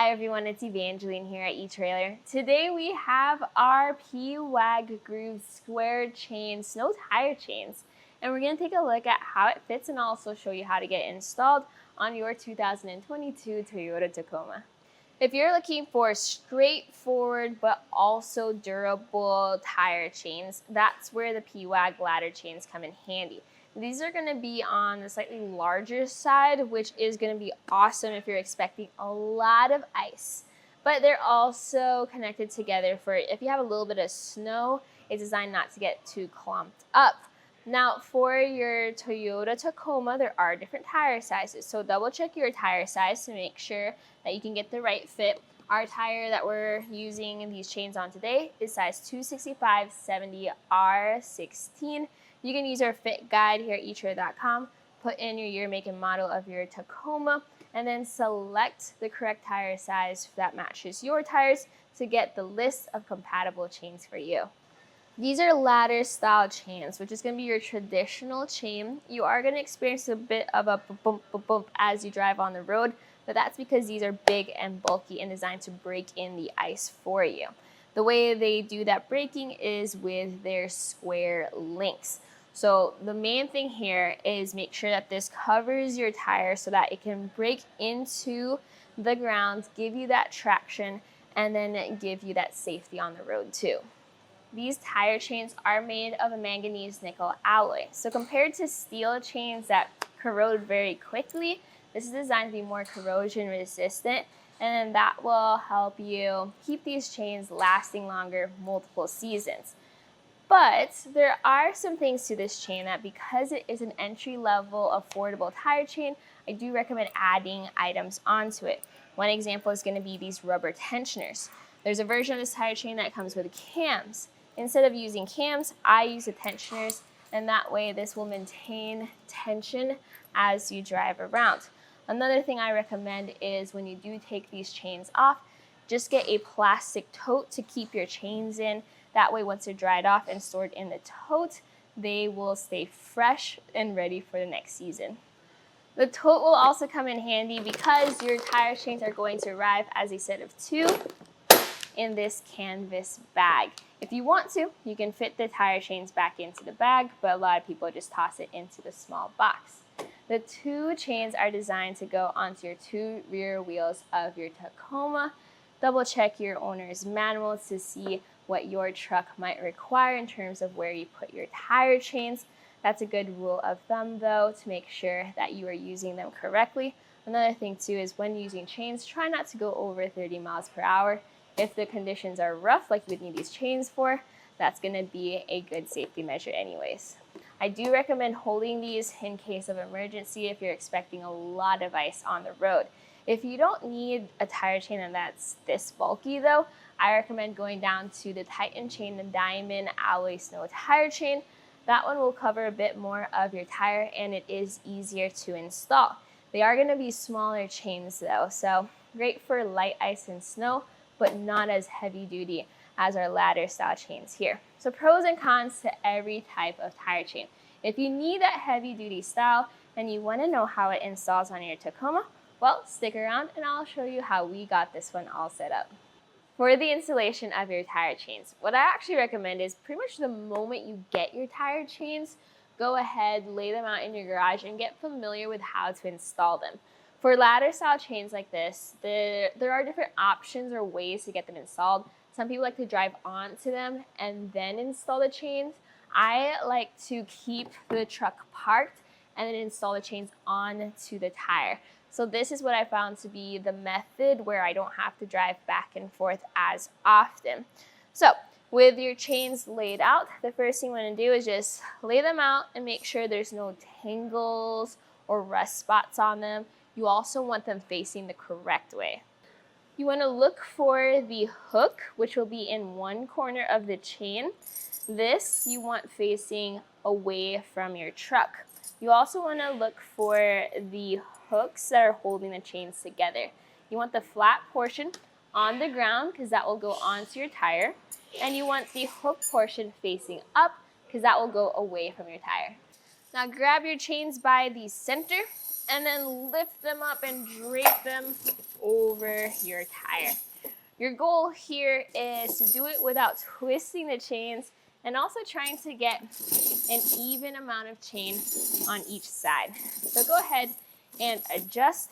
Hi everyone, it's Evangeline here at etrailer. Today we have our Pewag Groove Square Chain Snow Tire Chains, and we're going to take a look at how it fits and also show you how to get it installed on your 2022 Toyota Tacoma. If you're looking for straightforward but also durable tire chains, that's where the Pewag Ladder Chains come in handy. These are going to be on the slightly larger side, which is going to be awesome if you're expecting a lot of ice. But they're also connected together for if you have a little bit of snow, it's designed not to get too clumped up. Now, for your Toyota Tacoma, there are different tire sizes. So double check your tire size to make sure that you can get the right fit. Our tire that we're using these chains on today is size 265/70 R16. You can use our fit guide here at etrailer.com, put in your year, make, and model of your Tacoma, and then select the correct tire size that matches your tires to get the list of compatible chains for you. These are ladder style chains, which is going to be your traditional chain. You are going to experience a bit of a bump as you drive on the road, but that's because these are big and bulky and designed to break in the ice for you. The way they do that breaking is with their square links. So the main thing here is make sure that this covers your tire so that it can break into the ground, give you that traction, and then give you that safety on the road too. These tire chains are made of a manganese nickel alloy. So compared to steel chains that corrode very quickly, this is designed to be more corrosion resistant, and that will help you keep these chains lasting longer, multiple seasons. But there are some things to this chain that because it is an entry-level affordable tire chain, I do recommend adding items onto it. One example is going to be these rubber tensioners. There's a version of this tire chain that comes with cams. Instead of using cams, I use the tensioners, and that way this will maintain tension as you drive around. Another thing I recommend is when you do take these chains off, just get a plastic tote to keep your chains in. That way, once they're dried off and stored in the tote, they will stay fresh and ready for the next season. The tote will also come in handy because your tire chains are going to arrive as a set of 2 in this canvas bag. If you want to, you can fit the tire chains back into the bag, but a lot of people just toss it into the small box. The 2 chains are designed to go onto your 2 rear wheels of your Tacoma. Double check your owner's manual to see what your truck might require in terms of where you put your tire chains. That's a good rule of thumb though, to make sure that you are using them correctly. Another thing too is when using chains, try not to go over 30 miles per hour. If the conditions are rough, like you would need these chains for, that's going to be a good safety measure anyways. I do recommend holding these in case of emergency if you're expecting a lot of ice on the road. If you don't need a tire chain that's this bulky though, I recommend going down to the Titan Chain and Diamond Alloy Snow Tire Chain. That one will cover a bit more of your tire and it is easier to install. They are going to be smaller chains though, so great for light ice and snow, but not as heavy duty as our ladder style chains here. So pros and cons to every type of tire chain. If you need that heavy duty style and you want to know how it installs on your Tacoma, well, stick around and I'll show you how we got this one all set up. For the installation of your tire chains, what I actually recommend is pretty much the moment you get your tire chains, go ahead, lay them out in your garage and get familiar with how to install them. For ladder style chains like this, there are different options or ways to get them installed. Some people like to drive onto them and then install the chains. I like to keep the truck parked and then install the chains onto the tire. So this is what I found to be the method where I don't have to drive back and forth as often. So with your chains laid out, the first thing you want to do is just lay them out and make sure there's no tangles or rust spots on them. You also want them facing the correct way. You want to look for the hook, which will be in one corner of the chain. This you want facing away from your truck. You also want to look for the hooks that are holding the chains together. You want the flat portion on the ground because that will go onto your tire, and you want the hook portion facing up because that will go away from your tire. Now grab your chains by the center and then lift them up and drape them over your tire. Your goal here is to do it without twisting the chains and also trying to get an even amount of chain on each side. So go ahead and adjust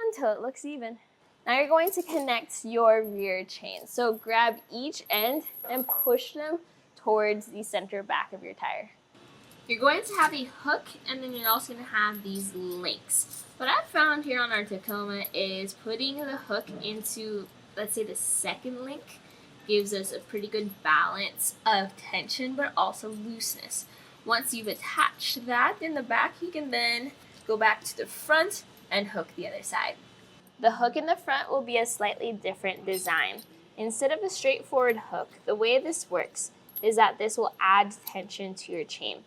until it looks even. Now you're going to connect your rear chains. So grab each end and push them towards the center back of your tire. You're going to have a hook, and then you're also going to have these links. What I've found here on our Tacoma is putting the hook into, let's say, the second link gives us a pretty good balance of tension but also looseness. Once you've attached that in the back, you can then go back to the front and hook the other side. The hook in the front will be a slightly different design. Instead of a straightforward hook, the way this works is that this will add tension to your chain.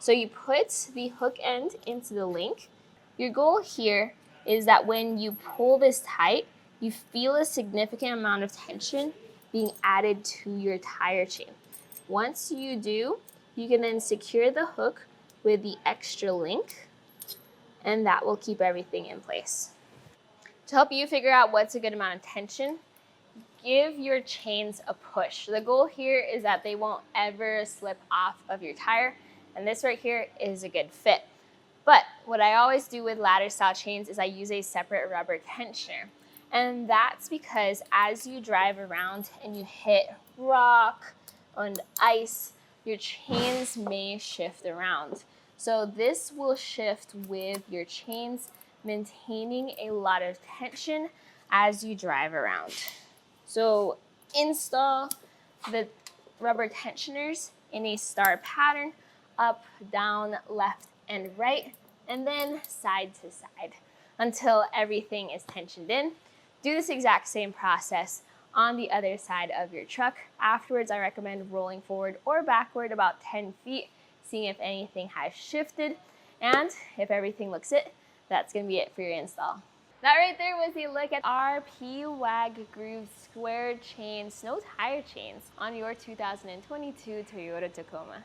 So you put the hook end into the link. Your goal here is that when you pull this tight, you feel a significant amount of tension being added to your tire chain. Once you do, you can then secure the hook with the extra link, and that will keep everything in place. To help you figure out what's a good amount of tension, give your chains a push. The goal here is that they won't ever slip off of your tire, and this right here is a good fit. But what I always do with ladder style chains is I use a separate rubber tensioner. And that's because as you drive around and you hit rock and ice, your chains may shift around. So this will shift with your chains, maintaining a lot of tension as you drive around. So install the rubber tensioners in a star pattern, up, down, left, and right, and then side to side until everything is tensioned in. Do this exact same process on the other side of your truck. Afterwards, I recommend rolling forward or backward about 10 feet, seeing if anything has shifted, and if everything looks it, that's gonna be it for your install. That right there was a look at our Pewag Groove Square Chain Snow Tire Chains on your 2022 Toyota Tacoma.